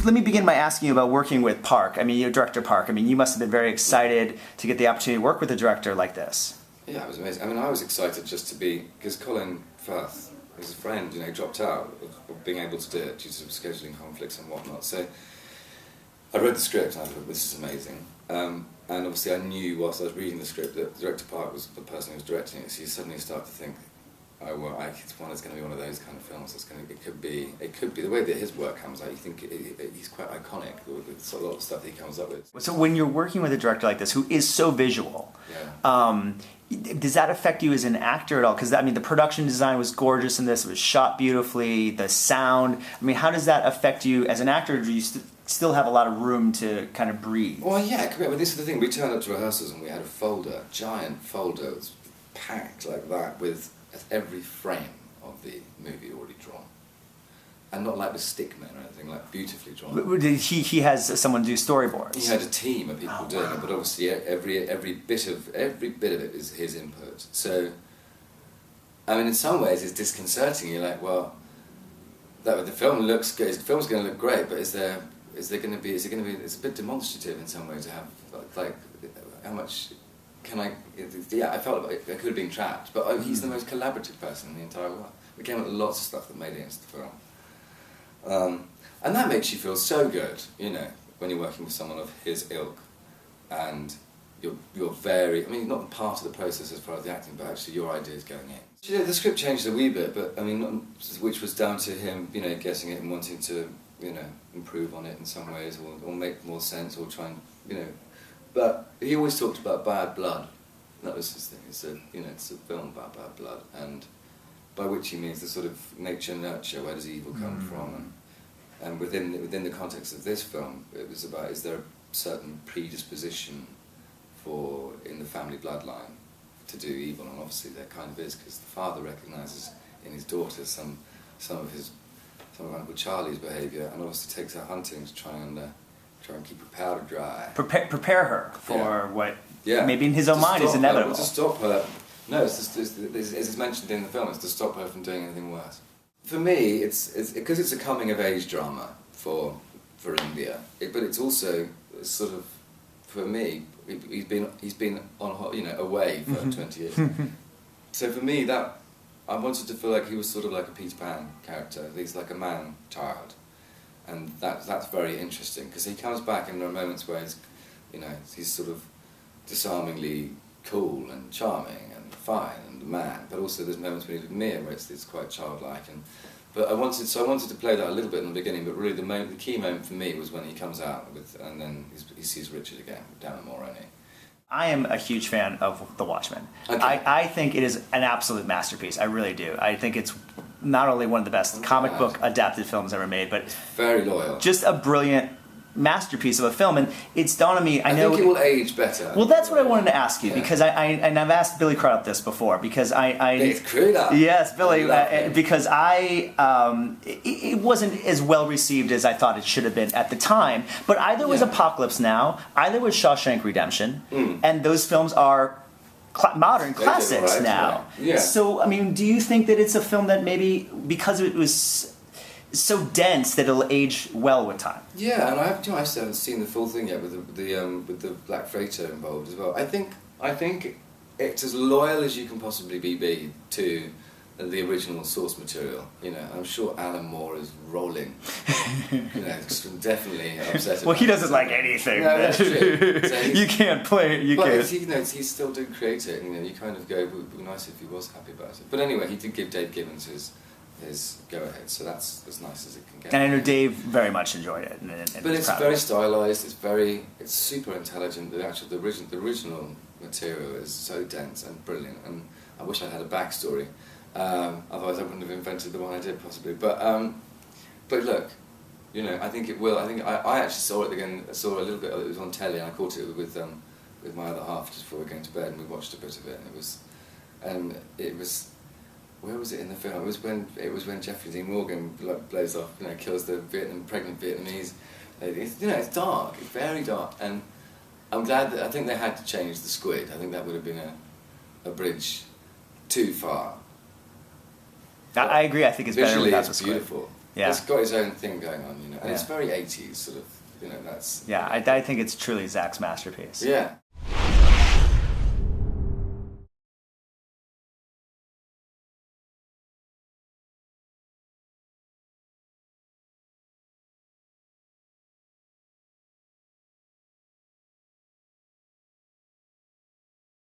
let me begin by asking you about working with Park. I mean, director Park. I mean, you must have been very excited to get the opportunity to work with a director like this. Yeah, it was amazing. I mean, I was excited just to be, because Colin Firth, his friend, dropped out of being able to do it due to scheduling conflicts and whatnot. So I read the script and I thought, this is amazing. And obviously I knew whilst I was reading the script that director Park was the person who was directing it, so you suddenly start to think, oh well, it's going to be one of those kind of films. It could be the way that his work comes out. You think he's quite iconic with a lot of stuff that he comes up with. So when you're working with a director like this, who is so visual, does that affect you as an actor at all? Because I mean, the production design was gorgeous in this. It was shot beautifully. The sound. I mean, how does that affect you as an actor? Do you still have a lot of room to kind of breathe? Well, yeah. I mean, this is the thing. We turned up to rehearsals and we had a giant folder, it was packed like that with every frame of the movie already drawn, and not like with stickmen or anything, like beautifully drawn. He has someone do storyboards. He had a team of people doing it, but obviously every bit of it is his input. So, I mean, in some ways it's disconcerting. You're like, well, the film looks good. The film's going to look great, but is it going to be? It's a bit demonstrative in some way to have like how much. I felt like I could have been trapped, but he's the most collaborative person in the entire world. We came up with lots of stuff that made it into the film. And that makes you feel so good, when you're working with someone of his ilk, and you're very, I mean, not part of the process as far as the acting, but actually your ideas going in. The script changed a wee bit, but I mean, which was down to him, getting it and wanting to, improve on it in some ways, or make more sense, or try and, But he always talked about bad blood. That was his thing. It's a film about bad blood, and by which he means the sort of nature-nurture. Where does evil come from? And within the context of this film, it was about, is there a certain predisposition in the family bloodline to do evil? And obviously there kind of is, because the father recognises in his daughter some of Uncle Charlie's behaviour, and obviously takes her hunting to try and keep her powder dry. Prepare her for what maybe in his own mind is inevitable. To stop her. No, as it's mentioned in the film, it's to stop her from doing anything worse. For me, it's because it's a coming-of-age drama for India, but it's also sort of, for me, he's been on away for 20 years. So for me, that I wanted to feel like he was sort of like a Peter Pan character. He's like a man-child. And that's very interesting, because he comes back and there are moments where he's sort of disarmingly cool and charming and fine and a man, but also there's moments when he's with Mia where it's quite childlike. But I wanted to play that a little bit in the beginning, but really the key moment for me was when he comes out and then he sees Richard again down at Moroni. I am a huge fan of The Watchmen. Okay. I think it is an absolute masterpiece. I really do. I think it's not only one of the best comic book adapted films ever made, but very loyal. Just a brilliant masterpiece of a film. And it's dawned on me, I know think it will age better. Well, that's what I wanted to ask you, because and I've asked Billy Crudup this before, because It's Crudup. Yes, Billy, because it wasn't as well received as I thought it should have been at the time, but either was Apocalypse Now, either was Shawshank Redemption, and those films are modern classics now. Right. Yeah. So, I mean, do you think that it's a film that maybe, because it was so dense, that it'll age well with time? Yeah, and I still haven't seen the full thing yet with the Black Freighter involved as well. I think it's as loyal as you can possibly be to the original source material. I'm sure Alan Moore is rolling. Definitely upset. Well, he doesn't like anything. No, that's true. So you can't play it. But he still did create it. You kind of go, it would be nice if he was happy about it. But anyway, he did give Dave Gibbons his go-ahead, so that's as nice as it can get. And I know Dave very much enjoyed it. But it's very stylized. It's super intelligent. The original material is so dense and brilliant. And I wish I had a backstory. Otherwise, I wouldn't have invented the one I did, possibly. But look, I think it will. I think I actually saw it again. I saw a little bit of it. It was on telly, and I caught it with my other half just before we were going to bed, and we watched a bit of it. And it was. Where was it in the film? It was when Jeffrey Dean Morgan blows off, kills the pregnant Vietnamese. It's dark. It's very dark, and I'm glad that I think they had to change the squid. I think that would have been a bridge too far. I agree. I think it's better visually without it's the script. beautiful. Yeah. It's got its own thing going on, and Yeah. it's very 80s sort of. That's Yeah, I think it's truly Zach's masterpiece. Yeah.